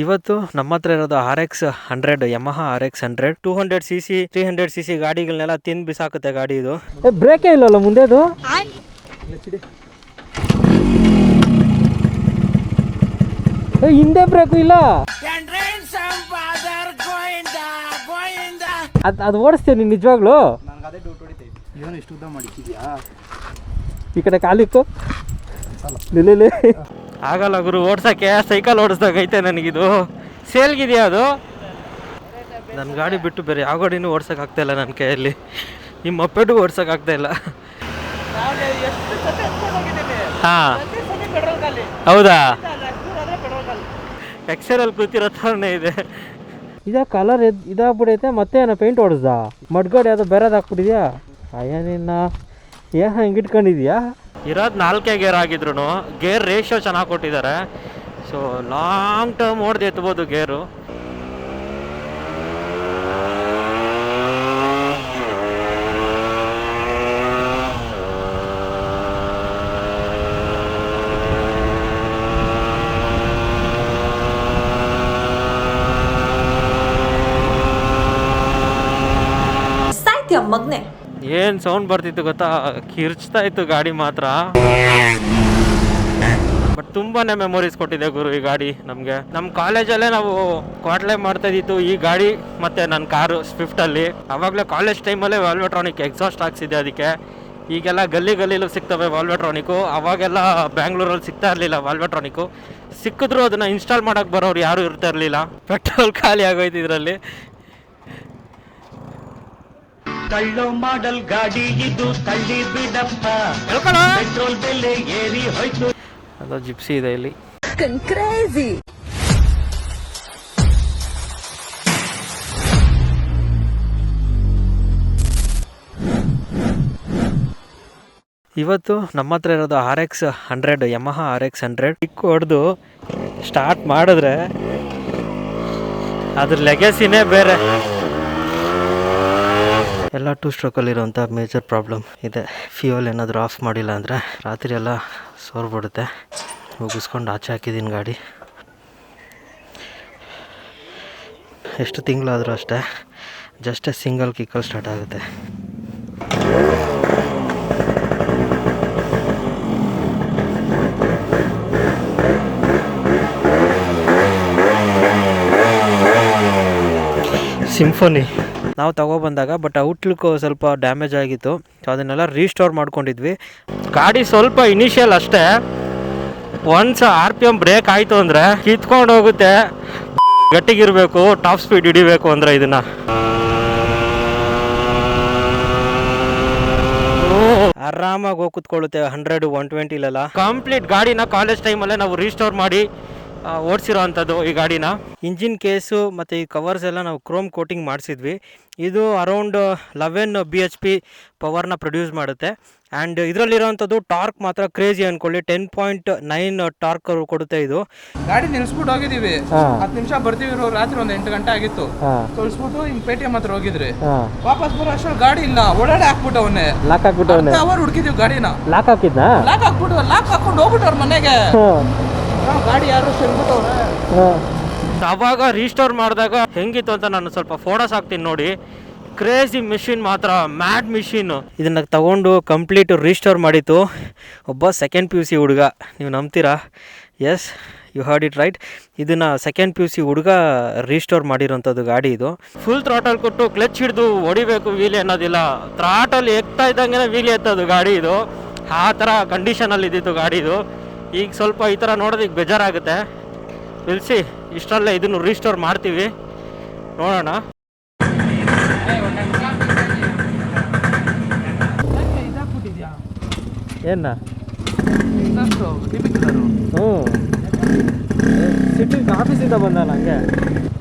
ಇವತ್ತು ನಮ್ಮ ಹತ್ರ ಇರೋದು RX 100 Yamaha RX 100 200cc 300cc ಗಾಡಿಗಳನ್ನೆಲ್ಲ ತಿಂದು ಬಿಸಾಕುತ್ತೆ ಗಾಡಿ ಇದು. ಬ್ರೇಕೇ ಇಲ್ಲಲ್ಲ ಮುಂದೆದು. ಹಿಂದೆ ಬ್ರೇಕು ಇಲ್ಲ. ಅದು ಓಡಿಸ್ತೇನೆ ನೀನು ನಿಜವಾಗ್ಲು. ಈ ಕಡೆ ಕಾಲಿಕ್ಕು ನಿಲ್ಲಿ. ಆಗಲ್ಲ ಗುರು ಓಡ್ಸಕ್ಕೆ, ಸೈಕಲ್ ಓಡಿಸ್ದಾಗೈತೆ ನನಗಿದು. ಸೇಲ್ಗಿದೆಯಾ ಅದು? ನನ್ನ ಗಾಡಿ ಬಿಟ್ಟು ಬೇರೆ ಯಾವ ಗಾಡಿನೂ ಓಡ್ಸೋಕೆ ಆಗ್ತಾಯಿಲ್ಲ ನನ್ನ ಕೈಯಲ್ಲಿ. ಈ ಮಪ್ಪೆಡು ಓಡ್ಸೋಕೆ ಆಗ್ತಾಯಿಲ್ಲ. ಹಾಂ ಹೌದಾ, ಎಕ್ಸೆಲ್ ಕೂತಿರೋ ಥರನೇ ಇದೆ. ಇದ ಕಲರ್ ಇದಾಗ್ಬಿಡೈತೆ. ಮತ್ತೆ ಏನೋ ಪೇಂಟ್ ಹೊಡೆಸ್ದ ಮಡ್ಗಾಡಿ ಅದು ಬೇರೆದು ಹಾಕ್ಬಿಟ್ಟಿದ್ಯಾ? ಅಯ್ಯ ನಿನ್ನ ಏನು ಹಂಗೆ ಇಟ್ಕೊಂಡಿದ್ಯಾ? ಇರೋದು 4 ಗೇರ್ ಆಗಿದ್ರು ಗೇರ್ ರೇಷಿಯೋ ಚೆನ್ನಾಗಿ ಕೊಟ್ಟಿದ್ದಾರೆ. ಸೊ ಲಾಂಗ್ ಟರ್ಮ್ ಓಡ್ದು ಎತ್ಬೋದು ಗೇರು. ಮಗ್ನೆ ಏನು ಸೌಂಡ್ ಬರ್ತಿತ್ತು ಗೊತ್ತಾ? ಕಿರ್ಚ್ತಾ ಇತ್ತು ಗಾಡಿ ಮಾತ್ರ. ಬಟ್ ತುಂಬಾನೇ ಮೆಮೊರೀಸ್ ಕೊಟ್ಟಿದೆ ಗುರು ಈ ಗಾಡಿ ನಮಗೆ. ನಮ್ಮ ಕಾಲೇಜಲ್ಲೇ ನಾವು ಕ್ವಾಟ್ಲೆ ಮಾಡ್ತಾ ಇದ್ದಿತ್ತು ಈ ಗಾಡಿ ಮತ್ತೆ ನನ್ನ ಕಾರು ಸ್ವಿಫ್ಟಲ್ಲಿ. ಆವಾಗಲೇ ಕಾಲೇಜ್ ಟೈಮಲ್ಲೇ ವಾಲ್ವೆಟ್ರಾನಿಕ್ ಎಕ್ಸಾಸ್ಟ್ ಹಾಕ್ಸಿದ್ದೆ ಅದಕ್ಕೆ. ಈಗೆಲ್ಲ ಗಲ್ಲಿಲೂ ಸಿಗ್ತವೆ ವಾಲ್ವೆಟ್ರಾನಿಕ್ಕು. ಅವಾಗೆಲ್ಲ ಬ್ಯಾಂಗ್ಳೂರಲ್ಲಿ ಸಿಗ್ತಾ ಇರಲಿಲ್ಲ ವಾಲ್ವೆಟ್ರಾನಿಕ್ಕು. ಸಿಕ್ಕಿದ್ರು ಅದನ್ನು ಇನ್ಸ್ಟಾಲ್ ಮಾಡೋಕ್ಕೆ ಬರೋರು ಯಾರೂ ಇರ್ತಾ ಇರಲಿಲ್ಲ. ಪೆಟ್ರೋಲ್ ಖಾಲಿ ಆಗೋಯ್ತು ಇದರಲ್ಲಿ. ಕಳ್ಳೋ ಮಾಡಲ್ ಗಾಡಿ ಇದು, ತಳ್ಳಿ ಬಿಡಪ್ಪ, ಪೆಟ್ರೋಲ್ ಬೆಲೆ ಏರಿ ಹೋಯ್ತು. ಅದು ಜಿಪ್ಸಿ ಇದೆ ಇಲ್ಲಿ. ಕ್ರೇಜಿ. ಇವತ್ತು ನಮ್ಮ ಹತ್ರ ಇರೋದು RX 100 ಯಮಹ RX 100. ಕಿಕ್ ಹೊಡೆದು ಸ್ಟಾರ್ಟ್ ಮಾಡಿದ್ರೆ ಅದ್ರ ಲೆಗಸಿನೇ ಬೇರೆ. ಎಲ್ಲ 2 ಸ್ಟ್ರೋಕಲ್ಲಿರೋಂಥ ಮೇಜರ್ ಪ್ರಾಬ್ಲಮ್ ಇದೆ. ಫ್ಯೂಯಲ್ ಏನಾದರೂ ಆಫ್ ಮಾಡಿಲ್ಲ ಅಂದರೆ ರಾತ್ರಿ ಎಲ್ಲ ಸೋರ್ಬಿಡುತ್ತೆ. ಮುಗಿಸ್ಕೊಂಡು ಆಚೆ ಹಾಕಿದ್ದೀನಿ ಗಾಡಿ. ಎಷ್ಟು ತಿಂಗಳಾದರೂ ಅಷ್ಟೇ, ಜಸ್ಟ್ ಸಿಂಗಲ್ ಕಿಕ್ಕಲ್ಲಿ ಸ್ಟಾರ್ಟ್ ಆಗುತ್ತೆ. ಸಿಂಫೋನಿ ನಾವು ತಗೊಬಂದಾಗ ಬಟ್ ಔಟ್ಲುಕ್ ಸ್ವಲ್ಪ ಡ್ಯಾಮೇಜ್ ಆಗಿತ್ತು. ಸೊ ಅದನ್ನೆಲ್ಲ ರೀಸ್ಟೋರ್ ಮಾಡ್ಕೊಂಡಿದ್ವಿ. ಗಾಡಿ ಸ್ವಲ್ಪ ಇನಿಷಿಯಲ್ ಅಷ್ಟೇ. ಒನ್ಸ್ RPM ಬ್ರೇಕ್ ಆಯಿತು ಅಂದರೆ ಕಿತ್ಕೊಂಡು ಹೋಗುತ್ತೆ. ಗಟ್ಟಿಗಿರಬೇಕು, ಟಾಪ್ ಸ್ಪೀಡ್ ಹಿಡಿಬೇಕು ಅಂದರೆ ಇದನ್ನು ಆರಾಮಾಗಿ ಹೋಗಿ ಕೂತ್ಕೊಳ್ಳುತ್ತೆ 100 120 ಕಂಪ್ಲೀಟ್. ಗಾಡಿನ ಕಾಲೇಜ್ ಟೈಮಲ್ಲೇ ನಾವು ರೀಸ್ಟೋರ್ ಮಾಡಿ ಓಡಿಸಿರೋ ಅಂಥದ್ದು ಈ ಗಾಡಿನ. ಇಂಜಿನ್ ಕೇಸು ಮತ್ತು ಈ ಕವರ್ಸ್ ಎಲ್ಲ ನಾವು ಕ್ರೋಮ್ ಕೋಟಿಂಗ್ ಮಾಡಿಸಿದ್ವಿ. ಇದು ಅರೌಂಡ್ 11 BHP ಪವರ್ನ ಪ್ರೊಡ್ಯೂಸ್ ಮಾಡುತ್ತೆ. ಆ್ಯಂಡ್ ಇದರಲ್ಲಿರೋವಂಥದ್ದು ಟಾರ್ಕ್ ಮಾತ್ರ ಕ್ರೇಜಿ ಅಂದ್ಕೊಳ್ಳಿ. 10.9 ಟಾರ್ಕ್ ಕೊಡುತ್ತೆ ಇದು. ಗಾಡಿ ನಿಲ್ಸ್ಬಿಟ್ಟು ಹೋಗಿದ್ದೀವಿ, 10 ನಿಮಿಷ ಬರ್ತೀವಿ. ರಾತ್ರಿ ಒಂದು 8 ಗಂಟೆ ಆಗಿತ್ತು. ತೊಳ್ಸ್ಬಿಟ್ಟು ಹಿಂಗೆ ಪೇಟಿಎಂ ಹತ್ರ ಹೋಗಿದ್ರಿ. ವಾಪಸ್ ಬರೋ ಅಷ್ಟರಲ್ಲಿ ಗಾಡಿ ಇಲ್ಲ. ಓಡಾಡಿ ಹಾಕ್ಬಿಟ್ಟವನ್ನೇ, ಲಾಕ್ ಹಾಕ್ಬಿಟ್ಟವನ್ನೇ. ಅವರ್ ಹುಡುಕಿದೀವಿ ಗಾಡಿನ. ಲಾಕ್ ಹಾಕಿದ್ನ? ಲಾಕ್ ಹಾಕ್ಬಿಟ್ಟು ಲಾಕ್ ಹಾಕೊಂಡು ಹೋಗ್ಬಿಟ್ಟವ್ರ ಮನೆಗೆ. ಗಾಡಿ ಯಾರು ಸೆಲ್ಬಿಟ್ಟವ್ರೆ. ಅವಾಗ ರೀಸ್ಟೋರ್ ಮಾಡಿದಾಗ ಹೆಂಗಿತ್ತು ಅಂತ ನಾನು ಸ್ವಲ್ಪ ಫೋಟೋಸ್ ಹಾಕ್ತೀನಿ ನೋಡಿ. ಕ್ರೇಜಿ ಮಿಷಿನ್ ಮಾತ್ರ, ಮ್ಯಾಡ್ ಮಿಷಿನ್. ಇದನ್ನು ತಗೊಂಡು ಕಂಪ್ಲೀಟ್ ರೀಸ್ಟೋರ್ ಮಾಡಿತ್ತು ಒಬ್ಬ ಸೆಕೆಂಡ್ PUC ಹುಡುಗ. ನೀವು ನಂಬ್ತೀರಾ? Yes, you heard it right. ಇದನ್ನು ಸೆಕೆಂಡ್ PUC ಹುಡುಗ ರೀಸ್ಟೋರ್ ಮಾಡಿರೋಂಥದ್ದು ಗಾಡಿ ಇದು. ಫುಲ್ ಥ್ರಾಟಲ್ ಕೊಟ್ಟು ಕ್ಲಚ್ ಹಿಡಿದು ಹೊಡಿಬೇಕು, ವೀಲಿ ಅನ್ನೋದಿಲ್ಲ. ಥ್ರಾಟಲ್ ಎತ್ತಾ ಇದ್ದಂಗೆ ವೀಲಿ ಎತ್ತೋದು ಗಾಡಿ ಇದು. ಆ ಥರ ಕಂಡೀಷನಲ್ಲಿ ಇದ್ದಿತ್ತು ಗಾಡಿ ಇದು. ಈಗ ಸ್ವಲ್ಪ ಈ ಥರ ನೋಡೋದಕ್ಕೆ ಬೇಜಾರಾಗುತ್ತೆ. ನಿಲ್ಲಿಸಿ, ಇಷ್ಟರಲ್ಲೇ ಇದನ್ನು ರೀಸ್ಟೋರ್ ಮಾಡ್ತೀವಿ, ನೋಡೋಣ. ಏನ ಸಿಟಿ ಆಫೀಸಿಂದ ಬಂದ ನನಗೆ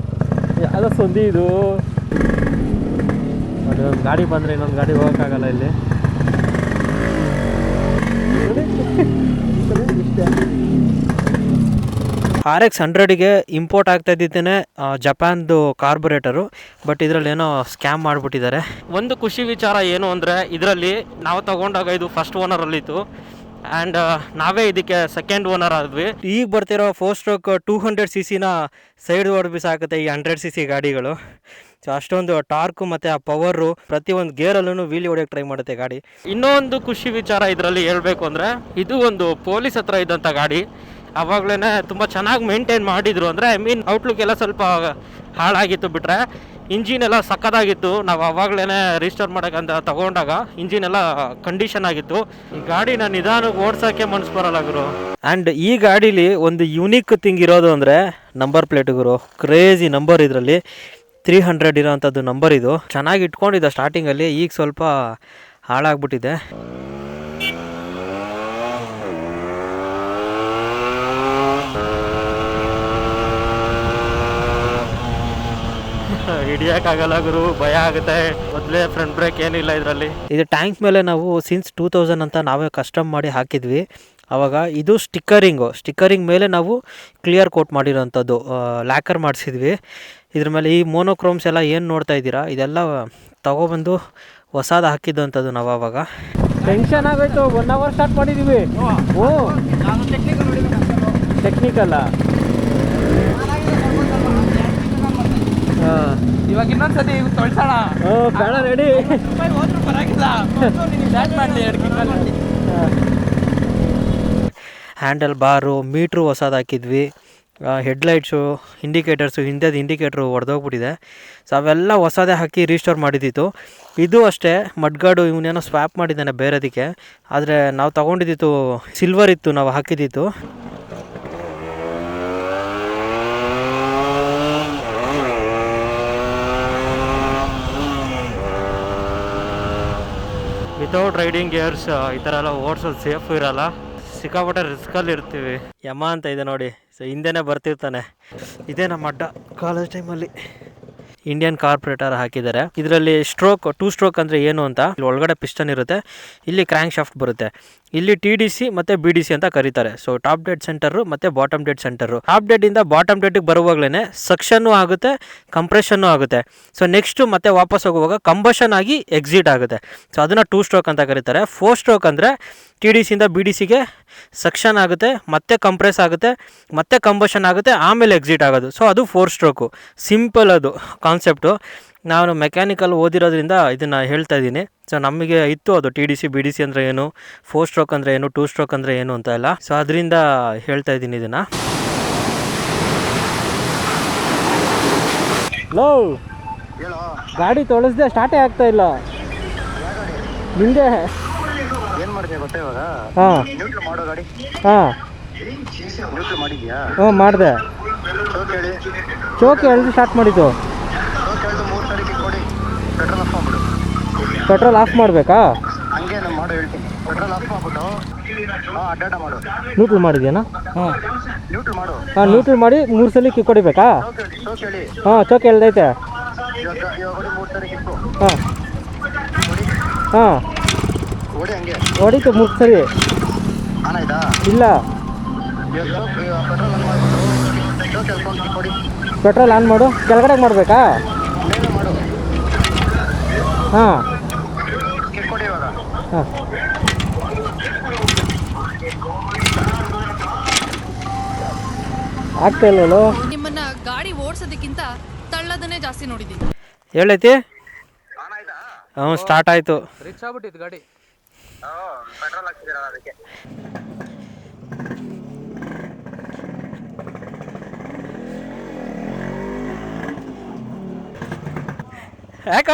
ಯಾವುದೋ ಸಂಧಿ ಇದು. ಒಂದು ಗಾಡಿ ಬಂದರೆ ಇನ್ನೊಂದು ಗಾಡಿ ಹೋಗೋಕ್ಕಾಗಲ್ಲ ಇಲ್ಲಿ. RX 100ಗೆ ಇಂಪೋರ್ಟ್ ಆಗ್ತಾ ಇದ್ದಿದ್ದೇನೆ ಜಪಾನ್ದು ಕಾರ್ಬೊರೇಟರು. ಬಟ್ ಇದರಲ್ಲಿ ಏನೋ ಸ್ಕ್ಯಾಮ್ ಮಾಡಿಬಿಟ್ಟಿದ್ದಾರೆ. ಒಂದು ಖುಷಿ ವಿಚಾರ ಏನು ಅಂದರೆ, ಇದರಲ್ಲಿ ನಾವು ತೊಗೊಂಡಾಗ ಇದು ಫಸ್ಟ್ ಓನರಲ್ಲಿತ್ತು. ಆ್ಯಂಡ್ ನಾವೇ ಇದಕ್ಕೆ ಸೆಕೆಂಡ್ ಓನರ್ ಆದ್ವಿ. ಈಗ ಬರ್ತಿರೋ 4 ಸ್ಟ್ರೋಕ್ 200cc ಸೈಡ್ ಹೊಡೆದು ಸಾಕುತ್ತೆ ಈ 100cc ಗಾಡಿಗಳು. ಸೊ ಅಷ್ಟೊಂದು ಟಾರ್ಕು ಮತ್ತು ಆ ಪವರು ಪ್ರತಿಯೊಂದು ಗೇರಲ್ಲೂ ವೀಲಿ ಹೊಡೆಯೋಕ್ಕೆ ಟ್ರೈ ಮಾಡುತ್ತೆ ಗಾಡಿ. ಇನ್ನೊಂದು ಖುಷಿ ವಿಚಾರ ಇದರಲ್ಲಿ ಹೇಳಬೇಕು ಅಂದರೆ, ಇದು ಒಂದು ಪೊಲೀಸ್ ಹತ್ರ ಇದ್ದಂಥ ಗಾಡಿ. ಆವಾಗಲೇ ತುಂಬ ಚೆನ್ನಾಗಿ ಮೇಂಟೈನ್ ಮಾಡಿದರು. ಅಂದರೆ ಐ ಮೀನ್ ಔಟ್ಲುಕ್ ಎಲ್ಲ ಸ್ವಲ್ಪ ಹಾಳಾಗಿತ್ತು ಬಿಟ್ಟರೆ ಇಂಜಿನ್ ಎಲ್ಲ ಸಕ್ಕದಾಗಿತ್ತು. ನಾವು ಆವಾಗಲೇ ರಿಸ್ಟೋರ್ ಮಾಡೋಕ್ಕಂತ ತೊಗೊಂಡಾಗ ಇಂಜಿನ್ ಎಲ್ಲ ಕಂಡೀಷನ್ ಆಗಿತ್ತು. ಈ ಗಾಡಿನ ನಿಧಾನಕ್ಕೆ ಓಡ್ಸೋಕ್ಕೆ ಮನಸ್ಸು ಬರಲ್ಲ ಗುರು. ಆ್ಯಂಡ್ ಈ ಗಾಡೀಲಿ ಒಂದು ಯುನೀಕ್ ಥಿಂಗ್ ಇರೋದು ಅಂದರೆ ನಂಬರ್ ಪ್ಲೇಟ್ ಗುರು. ಕ್ರೇಜಿ ನಂಬರ್ ಇದರಲ್ಲಿ 300 ಇರೋವಂಥದ್ದು ನಂಬರ್. ಇದು ಚೆನ್ನಾಗಿ ಇಟ್ಕೊಂಡಿದ್ದೆ ಸ್ಟಾರ್ಟಿಂಗಲ್ಲಿ, ಈಗ ಸ್ವಲ್ಪ ಹಾಳಾಗ್ಬಿಟ್ಟಿದೆ. ಹಿಡಿಯೋಕ್ಕಾಗಲ್ಲ ಗುರು, ಭಯ ಆಗುತ್ತೆ. ಮೊದಲೇ ಫ್ರಂಟ್ ಬ್ರೇಕ್ ಏನಿಲ್ಲ ಇದರಲ್ಲಿ. ಇದು ಟ್ಯಾಂಕ್ ಮೇಲೆ ನಾವು ಸಿನ್ಸ್ 2000 ಅಂತ ನಾವೇ ಕಸ್ಟಮ್ ಮಾಡಿ ಹಾಕಿದ್ವಿ. ಆವಾಗ ಇದು ಸ್ಟಿಕ್ಕರಿಂಗ್ ಮೇಲೆ ನಾವು ಕ್ಲಿಯರ್ ಕೋಟ್ ಮಾಡಿರೋಂಥದ್ದು, ಲ್ಯಾಕರ್ ಮಾಡಿಸಿದ್ವಿ. ಇದ್ರ ಮೇಲೆ ಈ ಮೋನೋಕ್ರೋಮ್ಸ್ ಎಲ್ಲ ಏನು ನೋಡ್ತಾ ಇದ್ದೀರಾ, ಇದೆಲ್ಲ ತಗೊಬಂದು ಹೊಸದು ಹಾಕಿದ್ದಂಥದ್ದು ನಾವು. ಆವಾಗ ಟೆನ್ಷನ್ ಆಗೋಯ್ತು. 1 hour ಸ್ಟಾರ್ಟ್ ಮಾಡಿದ್ದೀವಿ. ಓ ಟೆಕ್ನಿಕಲ್ಲ. ಇವಾಗ ಇನ್ನೊಂದ್ಸತಿ ತೊಳ್ಸೋಣ. ಬೇಡ ರೆಡಿ. ಹೋದ್ರೂ ಪರವಾಗಿಲ್ಲ, ಮಾಡಲಿ 2 ಕಿಲೋಮೀಟರ್. ಹ್ಯಾಂಡಲ್ ಬಾರು, ಮೀಟ್ರು ಹೊಸದು ಹಾಕಿದ್ವಿ. ಹೆಡ್ಲೈಟ್ಸು, ಇಂಡಿಕೇಟರ್ಸು, ಹಿಂದೆದು ಇಂಡಿಕೇಟ್ರು ಹೊಡೆದೋಗ್ಬಿಟ್ಟಿದೆ. ಸೊ ಅವೆಲ್ಲ ಹೊಸದೇ ಹಾಕಿ ರೀಸ್ಟೋರ್ ಮಾಡಿದ್ದಿತ್ತು. ಇದು ಅಷ್ಟೇ ಮಡ್ಗಾಡು ಇವನೇನೋ ಸ್ವ್ಯಾಪ್ ಮಾಡಿದ್ದಾನೆ ಬೇರೆದಕ್ಕೆ. ಆದರೆ ನಾವು ತೊಗೊಂಡಿದ್ದಿತ್ತು ಸಿಲ್ವರ್ ಇತ್ತು ನಾವು ಹಾಕಿದ್ದಿತ್ತು. ವಿತೌಟ್ ರೈಡಿಂಗ್ ಗೇರ್ಸ್ ಈ ಥರ ಎಲ್ಲ ಓಡಿಸೋದು ಸೇಫ್ ಇರಲ್ಲ. ಸಿಕ್ಕಾಪಟ್ಟೆ ರಿಸ್ಕಲ್ಲಿ ಇರ್ತೀವಿ. ಯಮ ಅಂತ ಇದೆ ನೋಡಿ. ಸೊ ಹಿಂದೆನೇ ಬರ್ತಿರ್ತಾನೆ. ಇದೇ ನಮ್ಮ ಅಡ್ಡ. ಕಾಲೇಜ್ ಟೈಮಲ್ಲಿ ಇಂಡಿಯನ್ ಕಾರ್ಪೊರೇಟರ್ ಹಾಕಿದ್ದಾರೆ. ಇದರಲ್ಲಿ 2 ಸ್ಟ್ರೋಕ್ ಅಂದರೆ ಏನು ಅಂತ, ಇಲ್ಲಿ ಒಳಗಡೆ ಪಿಸ್ಟನ್ ಇರುತ್ತೆ, ಇಲ್ಲಿ ಕ್ರ್ಯಾಂಕ್ ಶಾಫ್ಟ್ ಬರುತ್ತೆ, ಇಲ್ಲಿ TDC ಮತ್ತು BDC ಅಂತ ಕರೀತಾರೆ. ಸೊ ಟಾಪ್ ಡೆಡ್ ಸೆಂಟರು ಮತ್ತು ಬಾಟಮ್ ಡೆಡ್ ಸೆಂಟರು. ಟಾಪ್ ಡೆಡ್ಡಿಂದ ಬಾಟಮ್ ಡೆಡ್ಗೆ ಬರುವಾಗಲೇ ಸಕ್ಷನ್ನು ಆಗುತ್ತೆ, ಕಂಪ್ರೆಷನ್ನು ಆಗುತ್ತೆ. ಸೊ ನೆಕ್ಸ್ಟು ಮತ್ತೆ ವಾಪಸ್ ಹೋಗುವಾಗ ಕಂಬಷನ್ ಆಗಿ ಎಕ್ಸಿಟ್ ಆಗುತ್ತೆ. ಸೊ ಅದನ್ನು 2 ಸ್ಟ್ರೋಕ್ ಅಂತ ಕರೀತಾರೆ. 4 ಸ್ಟ್ರೋಕ್ ಅಂದರೆ TDCಯಿಂದ BDCಗೆ ಸಕ್ಷನ್ ಆಗುತ್ತೆ, ಮತ್ತೆ ಕಂಪ್ರೆಸ್ ಆಗುತ್ತೆ, ಮತ್ತೆ ಕಂಬಷನ್ ಆಗುತ್ತೆ, ಆಮೇಲೆ ಎಕ್ಸಿಟ್ ಆಗೋದು. ಸೊ ಅದು 4 ಸ್ಟ್ರೋಕು. ಸಿಂಪಲ್ ಅದು ಕಾನ್ಸೆಪ್ಟು. ನಾನು ಮೆಕ್ಯಾನಿಕಲ್ ಓದಿರೋದ್ರಿಂದ ಇದನ್ನು ಹೇಳ್ತಾ ಇದ್ದೀನಿ. ಸೊ ನಮಗೆ ಇತ್ತು ಅದು TDC BDC ಅಂದರೆ ಏನು, 4 ಸ್ಟ್ರೋಕ್ ಅಂದರೆ ಏನು, 2 ಸ್ಟ್ರೋಕ್ ಅಂದರೆ ಏನು ಅಂತ ಎಲ್ಲ. ಸೊ ಅದರಿಂದ ಹೇಳ್ತಾ ಇದ್ದೀನಿ ಇದನ್ನು. ಲೋ ಗಾಡಿ ತೊಳಸ್ದೆ ಸ್ಟಾರ್ಟೇ ಆಗ್ತಾ ಇಲ್ಲ. ನಿಂದೆ ಏನ್ ಮಾಡ್ತೀಯ ಗೊತ್ತಾ ಇವಾಗ? ಹಾಂ ನ್ಯೂಟ್ರಲ್ ಮಾಡೋ ಗಾಡಿ. ಹಾಂ ನ್ಯೂಟ್ರಲ್ ಮಾಡಿದ್ಯಾ? ಹ್ಞೂ ಮಾಡಿದೆ. ಚೋಕ್ ಹೇಳಿ. ಚೋಕ್ ಎಳ್ದು ಸ್ಟಾರ್ಟ್ ಮಾಡಿದ್ದು. ಚೋಕ್ ಹೇಳ್ದು 3 ಸರಿ ಕಿಕ್ ಕೊಡಿ, ಪೆಟ್ರೋಲ್ ಆಫ್ ಮಾಡ್ಬಿಡು. ಪೆಟ್ರೋಲ್ ಆಫ್ ಮಾಡಬೇಕಾ? ಹಂಗೆ ನಾನು ಮಾಡೋ ಹೇಳ್ತೀನಿ. ಪೆಟ್ರೋಲ್ ಆಫ್ ಮಾಡ್ಬಿಟ್ಟು ಅಡ್ಡಾಡ ಮಾಡು. ನ್ಯೂಟ್ರಲ್ ಮಾಡಿದ್ಯಾನಾ? ಹಾಂ ನ್ಯೂಟ್ರಲ್ ಮಾಡು. ಹಾಂ ನ್ಯೂಟ್ರಲ್ ಮಾಡಿ 3 ಸಲ ಕಿಕ್ ಹೊಡಿಬೇಕಾ? ಚೋಕ್ ಹೇಳಿ. ಹಾಂ ಚೋಕ್ ಎಳ್ದೈತೆ. ಇವಾಗ ಹೊಡಿ 3 ಸರಿ ಕಿಕ್ಕು. ಹಾಂ ಹೊಡಿ ಹಾಂ ಹೊಡಿ ಹಂಗೆ ಹೊಡಿತು 3 ಸರಿ. ಆನ್ ಆಯ್ತಾ? ಇಲ್ಲ. ಇವಾಗ ಚೋಕ್ ಪೆಟ್ರೋಲ್ ಆನ್ ಮಾಡ್ಬಿಟ್ಟು ಚೋಕ್ ಎಳ್ಕೊಂಡು ಕಿಕ್ ಹೊಡಿ. ಪೆಟ್ರೋಲ್ ಆನ್ ಮಾಡು. ಕೆಳಗಡೆ ಮಾಡಬೇಕಾ? ಮೇಲೆ ಮಾಡು. ಹಾಂ ಕಿಕ್ ಕೊಡಿ ಇವಾಗ. ಹಾಂ ಆಗ್ತಾ ಇಲ್ವಲ್ಲೋ. ನಿಮ್ಮನ್ನ ಗಾಡಿ ಓಡಿಸೋದಕ್ಕಿಂತ ತಳ್ಳೋದನ್ನೇ ಜಾಸ್ತಿ ನೋಡಿದ್ದೀನಿ. ಹೇಳೈತಿ. ಆನ್ ಆಯ್ತಾ? ಹ್ಞೂ ಸ್ಟಾರ್ಟ್ ಆಯಿತು. ರಿಚ್ ಆಗ್ಬಿಟ್ಟಿತ್ತು ಗಾಡಿ. ಪೆಟ್ರೋಲ್ ಹಾಕ್ತಿದ್ದೀರ ಅದಕ್ಕೆ. ಯಾಕ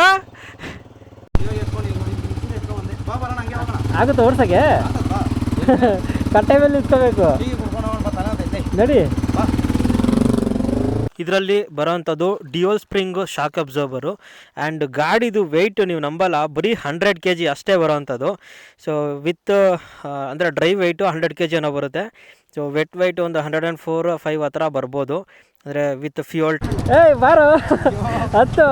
ಆಗುತ್ತೆ ಓಡ್ಸಕ್ಕೆ? ಕಟ್ಟೆ ಮೇಲೆ ಇಟ್ಕೋಬೇಕು. ನಡಿ. ಇದರಲ್ಲಿ ಬರೋವಂಥದ್ದು ಡ್ಯುಯಲ್ ಸ್ಪ್ರಿಂಗ್ ಶಾಕ್ ಅಬ್ಸರ್ಬರು. ಆ್ಯಂಡ್ ಗಾಡಿದು ವೆಯ್ಟ್ ನೀವು ನಂಬಲ್ಲ, ಬರೀ 100 kg ಅಷ್ಟೇ ಬರೋವಂಥದ್ದು. ಸೊ ವಿತ್ ಅಂದರೆ ಡ್ರೈವ್ ವೆಯ್ಟು 100 kg ಏನೋ ಬರುತ್ತೆ. ಸೊ ವೆಟ್ ವೆಯ್ಟ್ ಒಂದು 104-105 ಆ ಥರ ಬರ್ಬೋದು, ಅಂದರೆ ವಿತ್ ಫ್ಯೂಯಲ್. ಏಯ್ ಬಾರೋ ಹತ್ತು.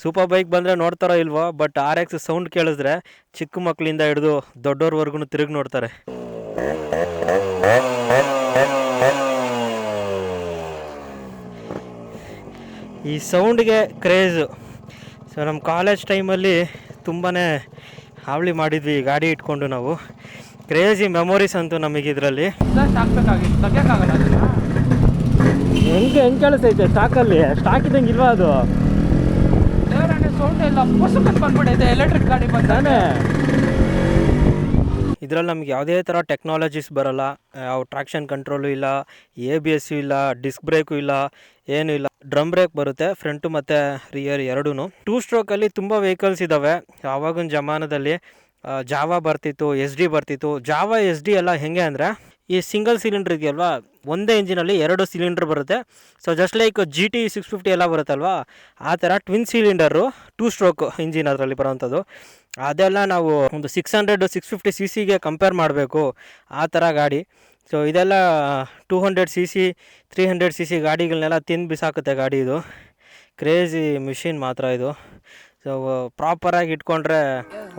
ಸೂಪರ್ ಬೈಕ್ ಬಂದರೆ ನೋಡ್ತಾರೋ ಇಲ್ವೋ, ಬಟ್ RX ಸೌಂಡ್ ಕೇಳಿದ್ರೆ ಚಿಕ್ಕ ಮಕ್ಕಳಿಂದ ಹಿಡಿದು ದೊಡ್ಡವ್ರವರೆಗೂ ತಿರುಗಿ ನೋಡ್ತಾರೆ. ಈ ಸೌಂಡ್ಗೆ ಕ್ರೇಜು. ಸೊ ನಮ್ಮ ಕಾಲೇಜ್ ಟೈಮಲ್ಲಿ ತುಂಬಾ ಹಾವಳಿ ಮಾಡಿದ್ವಿ ಈ ಗಾಡಿ ಇಟ್ಕೊಂಡು ನಾವು. ಕ್ರೇಜಿ ಮೆಮೊರೀಸ್ ಅಂತೂ ನಮಗೆ ಇದರಲ್ಲಿ. ಹಾಕ್ಬೇಕಾಗಿತ್ತು, ತೆಗಿಯೋಕ್ಕಾಗಲ್ಲ ಅದನ್ನ. ಹೆಂಗೆ ಕೆಲಸೈತೆ ಸ್ಟಾಕಲ್ಲಿ? ಸ್ಟಾಕ್ ಇದ್ದಂಗೆ ಇಲ್ವಾ ಅದು? ದೇವರಾಣೆ ಸೌಂಡ್ ಎಲ್ಲ ಪುಸ್ತಕ ಬಂದ್ಬಿಟ್ಟಿದೆ ಎಲೆಕ್ಟ್ರಿಕ್ ಗಾಡಿ ಬಂದಾನೆ. ಇದರಲ್ಲಿ ನಮ್ಗೆ ಯಾವುದೇ ಥರ ಟೆಕ್ನಾಲಜೀಸ್ ಬರೋಲ್ಲ. ಯಾವ ಟ್ರಾಕ್ಷನ್ ಕಂಟ್ರೋಲು ಇಲ್ಲ, ABS ಇಲ್ಲ, ಡಿಸ್ಕ್ ಬ್ರೇಕು ಇಲ್ಲ, ಏನೂ ಇಲ್ಲ. ಡ್ರಮ್ ಬ್ರೇಕ್ ಬರುತ್ತೆ ಫ್ರಂಟು ಮತ್ತು ರಿಯರ್ ಎರಡೂ. 2 ಸ್ಟ್ರೋಕಲ್ಲಿ ತುಂಬ ವೆಹಿಕಲ್ಸ್ ಇದ್ದಾವೆ. ಆವಾಗಿನ ಜಮಾನದಲ್ಲಿ ಜಾವಾ ಬರ್ತಿತ್ತು, SD ಬರ್ತಿತ್ತು. ಜಾವಾ SD ಎಲ್ಲ ಹೆಂಗೆ ಅಂದರೆ ಈ ಸಿಂಗಲ್ ಸಿಲಿಂಡ್ರ್ ಇದೆಯಲ್ವಾ, ಒಂದೇ ಇಂಜಿನಲ್ಲಿ 2 ಸಿಲಿಂಡ್ರ್ ಬರುತ್ತೆ. ಸೊ ಜಸ್ಟ್ ಲೈಕ್ GT 650 ಎಲ್ಲ ಬರುತ್ತಲ್ವಾ, ಆ ಥರ ಟ್ವಿನ್ ಸಿಲಿಂಡರು 2 ಸ್ಟ್ರೋಕ್ ಇಂಜಿನ್ ಅದರಲ್ಲಿ ಬರೋವಂಥದ್ದು. ಅದೆಲ್ಲ ನಾವು ಒಂದು 600-650 cc ಕಂಪೇರ್ ಮಾಡಬೇಕು, ಆ ಥರ ಗಾಡಿ. ಸೊ ಇದೆಲ್ಲ 200 cc 300 cc ಗಾಡಿಗಳನ್ನೆಲ್ಲ ತಿಂದು ಬಿಸಾಕುತ್ತೆ ಗಾಡಿ. ಇದು ಕ್ರೇಜಿ ಮಿಷಿನ್ ಮಾತ್ರ ಇದು. ಸೊ ಪ್ರಾಪರಾಗಿ ಇಟ್ಕೊಂಡ್ರೆ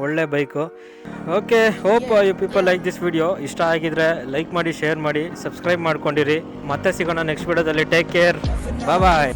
ಒಳ್ಳೆ bike. Okay, hope you people like this video. ಇಷ್ಟ ಆಗಿದ್ರೆ ಲೈಕ್ ಮಾಡಿ, ಶೇರ್ ಮಾಡಿ, ಸಬ್ಸ್ಕ್ರೈಬ್ ಮಾಡ್ಕೊಂಡಿರಿ. ಮತ್ತೆ ಸಿಗೋಣ ನೆಕ್ಸ್ಟ್ ವಿಡಿಯೋದಲ್ಲಿ. ಟೇಕ್ ಕೇರ್, ಬಾಯ್.